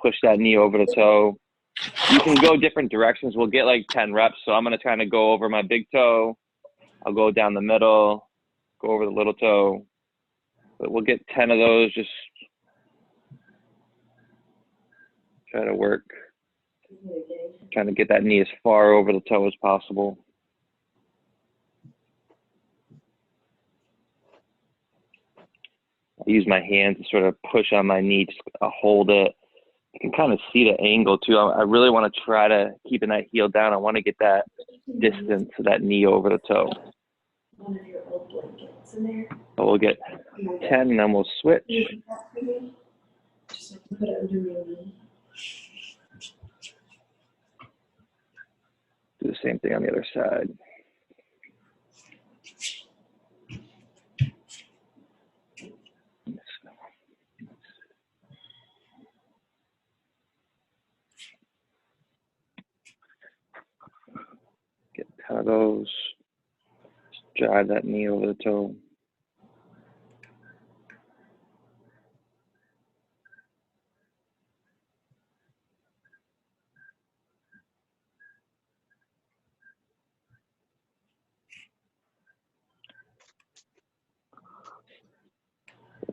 push that knee over the toe. You can go different directions. We'll get like 10 reps. So I'm going to kind of go over my big toe. I'll go down the middle, go over the little toe. But we'll get 10 of those. Just try to work. Trying to get that knee as far over the toe as possible. I use my hand to sort of push on my knee, just hold it. You can kind of see the angle too. I really want to try to keeping that heel down. I want to get that distance of that knee over the toe. One of your old blankets in there. So we'll get 10 and then we'll switch. Just put it under your knee. Do the same thing on the other side. Get 10 of those. Just drive that knee over the toe.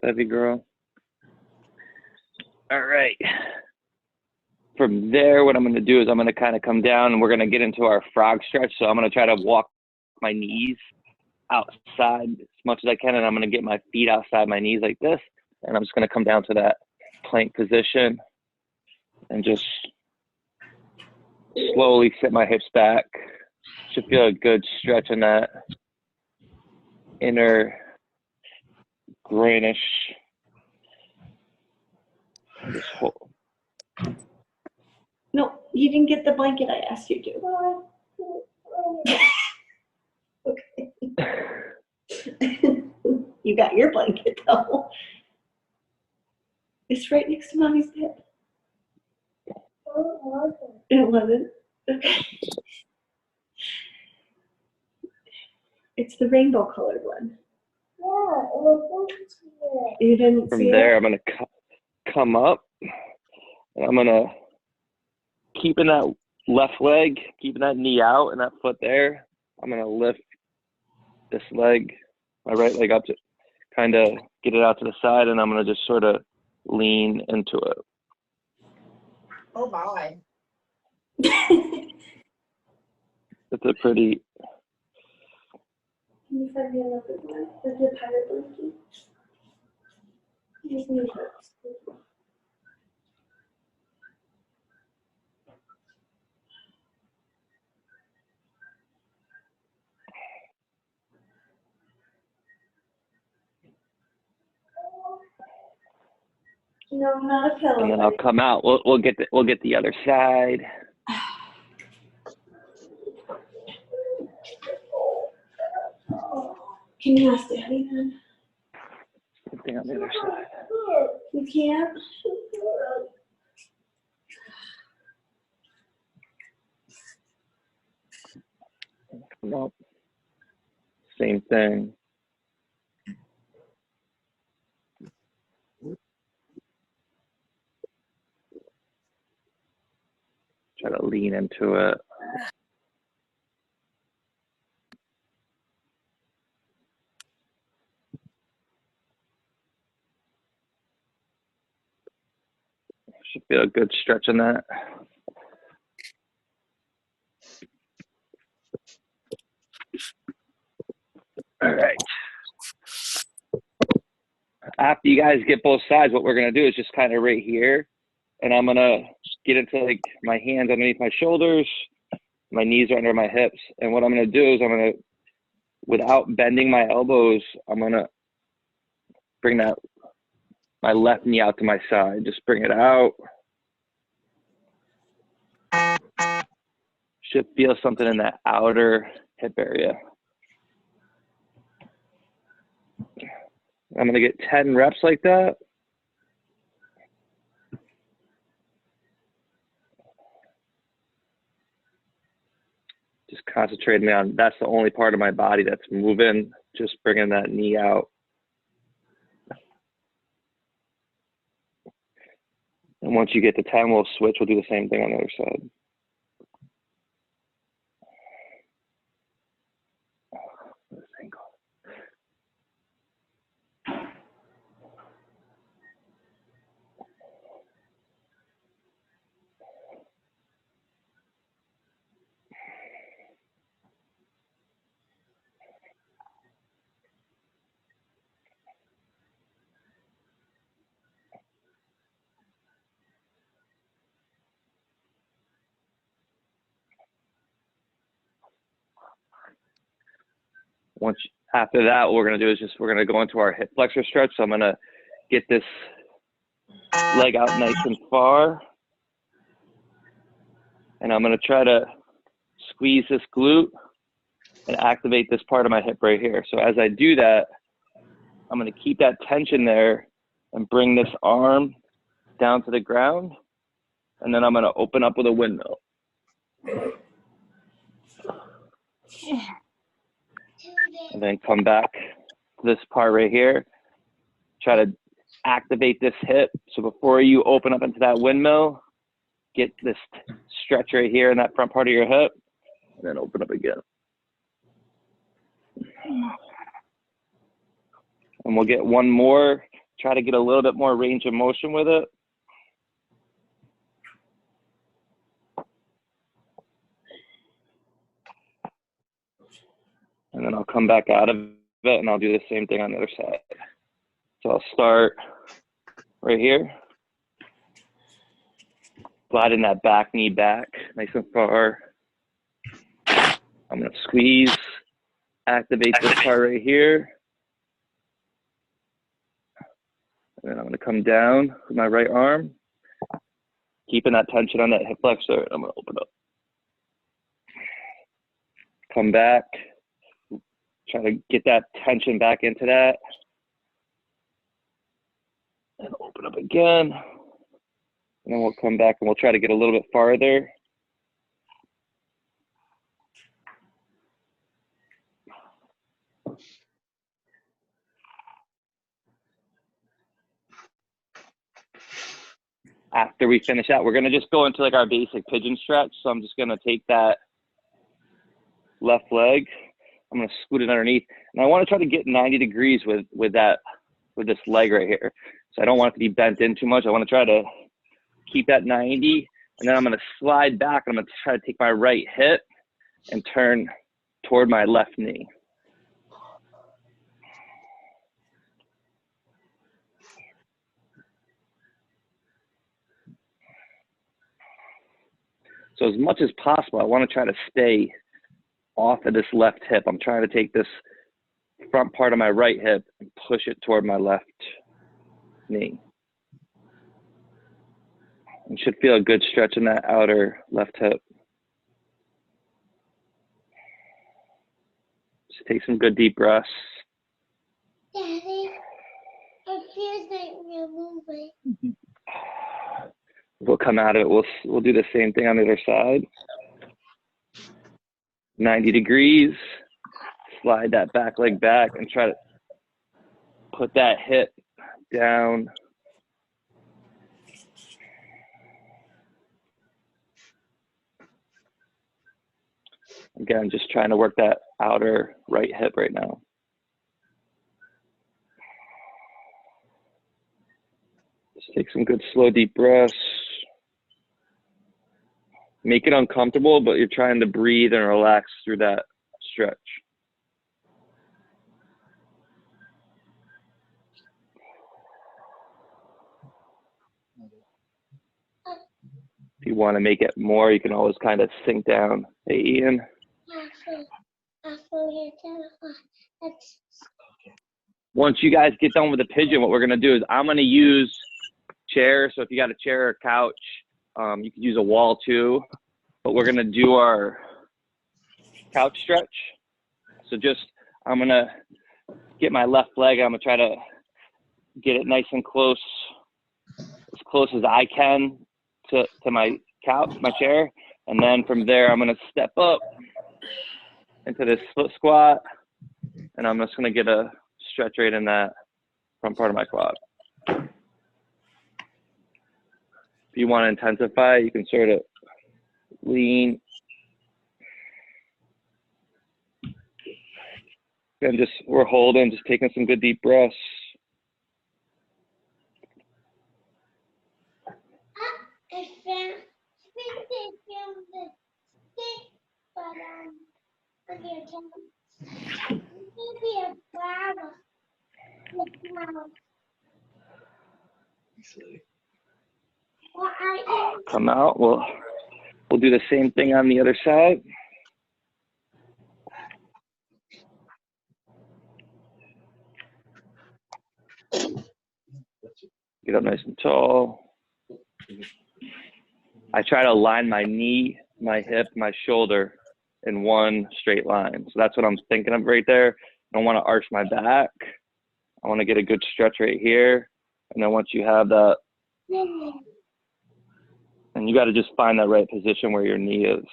Heavy girl. All right. From there, what I'm going to do is I'm going to kind of come down and we're going to get into our frog stretch. So I'm going to try to walk my knees outside as much as I can, and I'm going to get my feet outside my knees like this. And I'm just going to come down to that plank position and just slowly sit my hips back. Should feel a good stretch in that inner groinish. Just hold. No, you didn't get the blanket I asked you to. Okay. You got your blanket though. It's right next to Mommy's bed. It wasn't. Okay. It's the rainbow colored one. Yeah, it was You didn't From see there, it? I'm going to come up and I'm going to keeping that left leg, keeping that knee out and that foot there. I'm going to lift this leg, my right leg up to kind of get it out to the side, and I'm going to just sort of lean into it. Oh my. It's a pretty... Can you find me another one? With your pirate blanket? Use me first. No, not a pillow. And then I'll come out. We'll get the other side. Can you ask Daddy then? Same thing on the other side. You can't? Come up. Same thing. Try to lean into it. Should feel a good stretch in that. All right. After you guys get both sides, what we're going to do is just kind of right here. And I'm going to get into like my hands underneath my shoulders. My knees are under my hips. And what I'm going to do is I'm going to, without bending my elbows, I'm going to bring that, my left knee out to my side. Just bring it out. Should feel something in that outer hip area. I'm going to get 10 reps like that. Just concentrating on, that's the only part of my body that's moving, just bringing that knee out. And And once you get to 10, we'll switch. We'll do the same thing on the other side. After that, what we're going to do is we're going to go into our hip flexor stretch. So I'm going to get this leg out nice and far. And I'm going to try to squeeze this glute and activate this part of my hip right here. So as I do that, I'm going to keep that tension there and bring this arm down to the ground. And then I'm going to open up with a windmill. And then come back to this part right here. Try to activate this hip. So before you open up into that windmill, get this stretch right here in that front part of your hip, and then open up again. And we'll get one more. Try to get a little bit more range of motion with it. And then I'll come back out of it and I'll do the same thing on the other side. So I'll start right here. Sliding that back knee back, nice and far. I'm gonna squeeze, activate this part right here. And then I'm gonna come down with my right arm, keeping that tension on that hip flexor. I'm gonna open up. Come back. Try to get that tension back into that. And open up again. And then we'll come back and we'll try to get a little bit farther. After we finish that, we're gonna just go into like our basic pigeon stretch. So I'm just gonna take that left leg. I'm gonna scoot it underneath, and I want to try to get 90 degrees with this leg right here. So I don't want it to be bent in too much. I want to try to keep that 90, and then I'm gonna slide back. I'm gonna try to take my right hip and turn toward my left knee. So as much as possible, I want to try to stay off of this left hip. I'm trying to take this front part of my right hip and push it toward my left knee. You should feel a good stretch in that outer left hip. Just take some good deep breaths. Daddy, it feels like we're moving. We'll come out of it. We'll do the same thing on the other side. 90 degrees. Slide that back leg back and try to put that hip down. Again, just trying to work that outer right hip right now. Just take some good slow deep breaths. Make it uncomfortable, but you're trying to breathe and relax through that stretch. If you want to make it more, you can always kind of sink down. Hey, Ian. Once you guys get done with the pigeon, what we're going to do is I'm going to use chairs. So if you got a chair or a couch, you could use a wall too. But we're going to do our couch stretch. So I'm going to get my left leg. I'm going to try to get it nice and close, as close as I can to my couch, my chair. And then from there, I'm going to step up into this split squat. And I'm just going to get a stretch right in that front part of my quad. If you want to intensify, you can sort of lean. And just, we're holding, just taking some good deep breaths. I think they filmed the stick, but on your tongue. Maybe a flower. What are you? Come out. We'll do the same thing on the other side. Get up nice and tall. I try to align my knee, my hip, my shoulder in one straight line. So that's what I'm thinking of right there. I don't want to arch my back. I want to get a good stretch right here. And then once you have that, and you got to just find that right position where your knee is.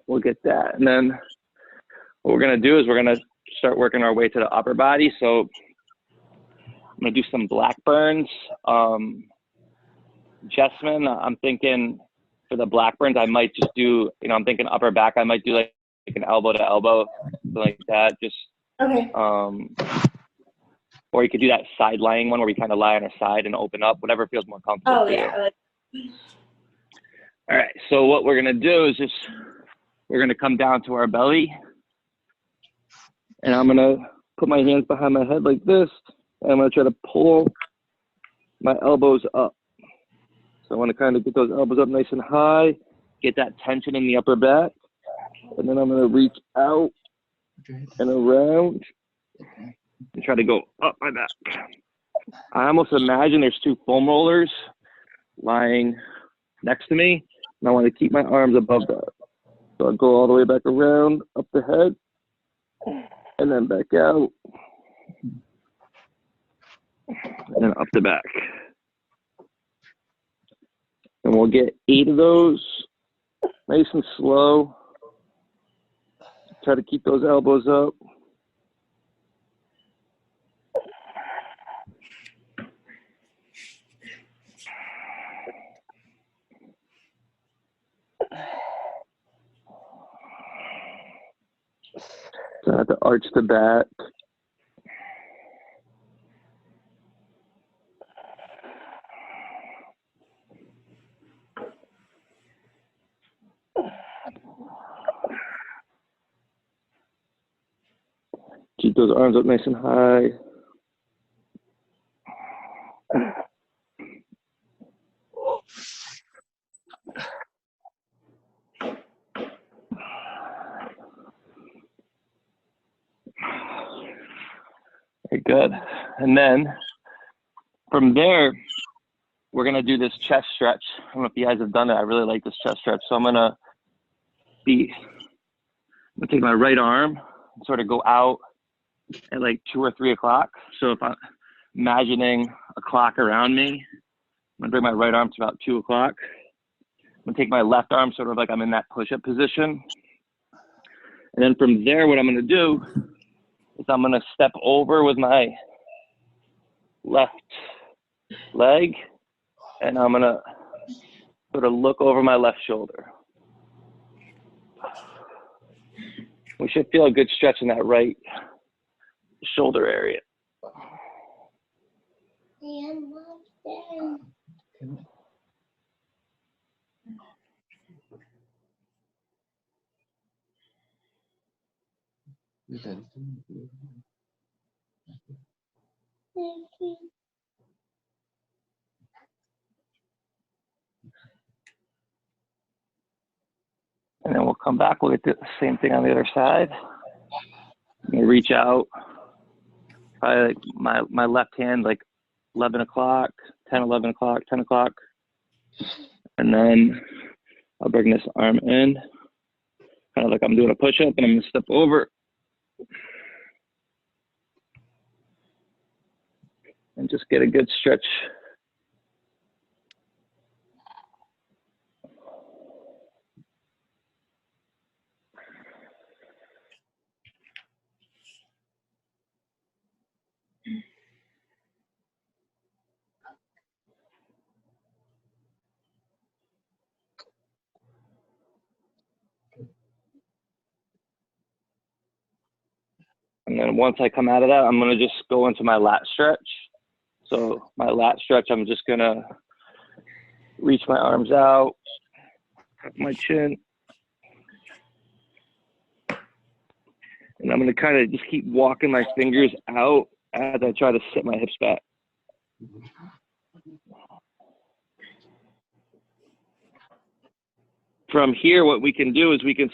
We'll get that. And then what we're going to do is we're going to start working our way to the upper body. So I'm going to do some black burns. Jessman, I'm thinking for the black burns, I might just do, I'm thinking upper back. I might do like an elbow to elbow, something like that. Just, Okay. or you could do that side lying one where we kind of lie on our side and open up, whatever feels more comfortable. Oh, for yeah. you. All right. So what we're going to do is just, we're going to come down to our belly. And I'm going to put my hands behind my head like this. And I'm going to try to pull my elbows up. So I want to kind of get those elbows up nice and high, get that tension in the upper back. And then I'm going to reach out and around and try to go up my back. I almost imagine there's two foam rollers lying next to me. And I want to keep my arms above that. So I'll go all the way back around, up the head, and then back out, and then up the back. And we'll get 8 of those, nice and slow. Try to keep those elbows up. So I have to arch the back. Keep those arms up nice and high. Okay, good. And then from there, we're going to do this chest stretch. I don't know if you guys have done it. I really like this chest stretch. So I'm going to take my right arm and sort of go out at like 2 or 3 o'clock. So if I'm imagining a clock around me, I'm going to bring my right arm to about 2 o'clock. I'm going to take my left arm sort of like I'm in that push-up position. And then from there, what I'm going to do is I'm going to step over with my left leg, and I'm going to sort of look over my left shoulder. We should feel a good stretch in that right shoulder area. And then we'll come back, we'll do the same thing on the other side. I'm gonna reach out, probably like my left hand, like 11 o'clock, 10, 11 o'clock, 10 o'clock. And then I'll bring this arm in, kind of like I'm doing a push-up, and I'm gonna step over. and just get a good stretch. And then once I come out of that, I'm going to just go into my lat stretch. So my lat stretch, I'm just going to reach my arms out, tuck my chin. And I'm going to kind of just keep walking my fingers out as I try to sit my hips back. From here, what we can do is we can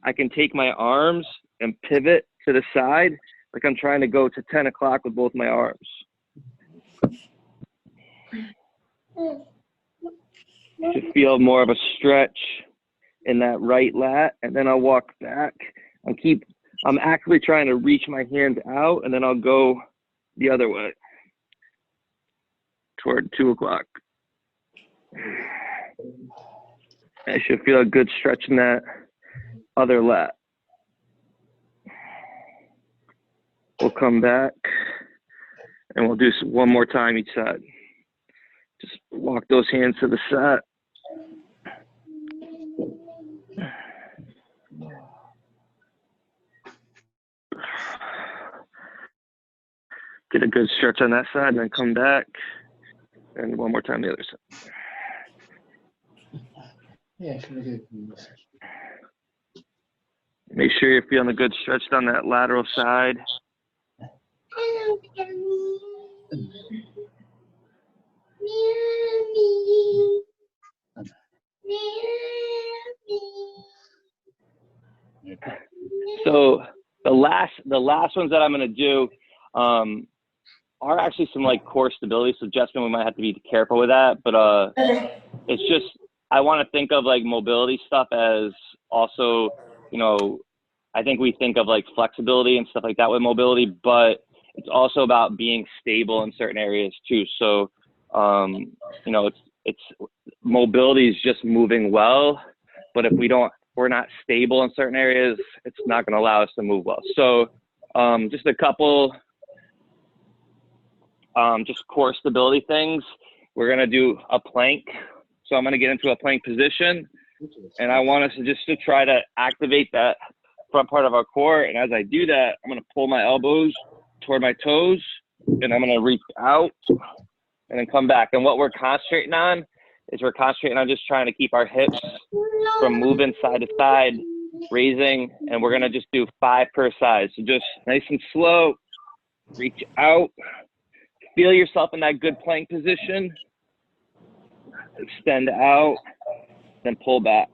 I can take my arms and pivot to the side, like I'm trying to go to 10 o'clock with both my arms. To feel more of a stretch in that right lat, and then I'll walk back. I'm actively trying to reach my hands out, and then I'll go the other way toward 2 o'clock. I should feel a good stretch in that other lat. We'll come back and we'll do one more time each side. Just walk those hands to the side. Get a good stretch on that side and then come back. And one more time the other side. Yeah, make sure you're feeling a good stretch down that lateral side. Hello, Daddy. So the last ones that I'm going to do are actually some like core stability. So Justin, we might have to be careful with that, but it's just, I want to think of like mobility stuff as also, you know, I think we think of like flexibility and stuff like that with mobility, but it's also about being stable in certain areas too. So, you know, it's mobility is just moving well, but if we're not stable in certain areas, it's not going to allow us to move well. So, just a couple, just core stability things. We're going to do a plank. So I'm going to get into a plank position, and I want us to try to activate that front part of our core. And as I do that, I'm going to pull my elbows toward my toes, and I'm going to reach out and then come back. And what we're concentrating on is just trying to keep our hips from moving side to side, raising, and we're going to just do 5 per side. So just nice and slow, reach out, feel yourself in that good plank position, extend out, then pull back.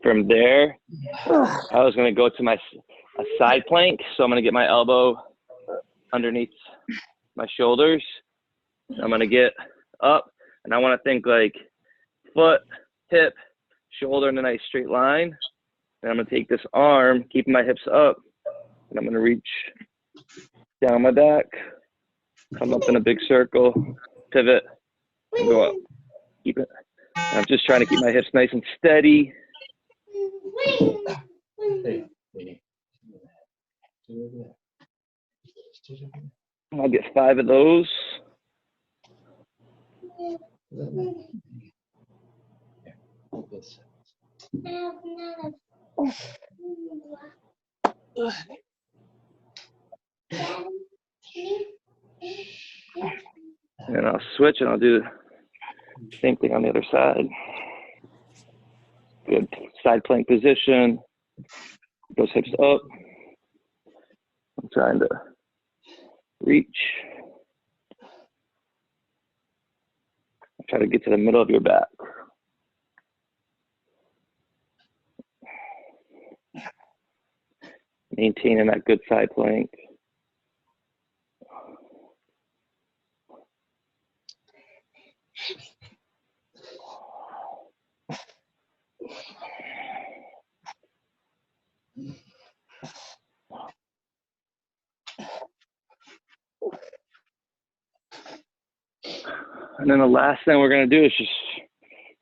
From there, I was going to go to a side plank. So I'm going to get my elbow underneath my shoulders. I'm going to get up, and I want to think like foot, hip, shoulder in a nice straight line. And I'm going to take this arm, keeping my hips up, and I'm going to reach down my back, come up in a big circle, pivot, and go up. Keep it. And I'm just trying to keep my hips nice and steady. I'll get 5 of those. And I'll switch and I'll do the same thing on the other side. Good side plank position. Those hips up. I'm trying to reach. Try to get to the middle of your back. Maintaining that good side plank. And then the last thing we're going to do is just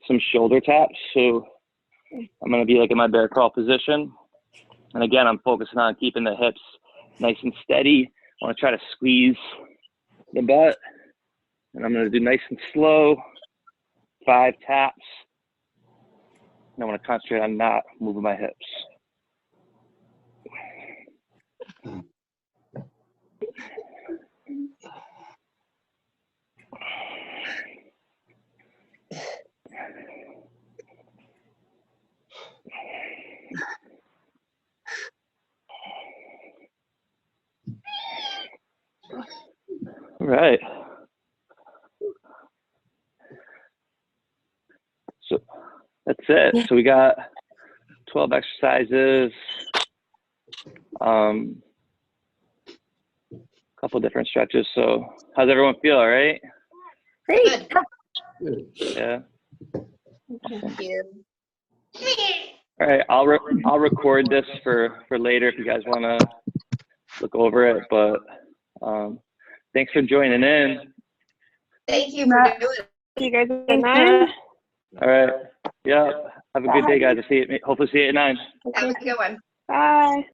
some shoulder taps. So I'm going to be like in my bear crawl position. And again, I'm focusing on keeping the hips nice and steady. I want to try to squeeze the butt. And I'm going to do nice and slow, 5 taps. And I want to concentrate on not moving my hips. All right. So that's it. So we got 12 exercises, a couple different stretches. So how's everyone feel? All right? Great. Good. Yeah. Thank you. All right. I'll record this for later if you guys want to look over it. But thanks for joining in. Thank you for doing it. You guys at Thanks, 9? All right. Yeah. Have a good day, guys. Hopefully see you at 9. Have a good one. Bye.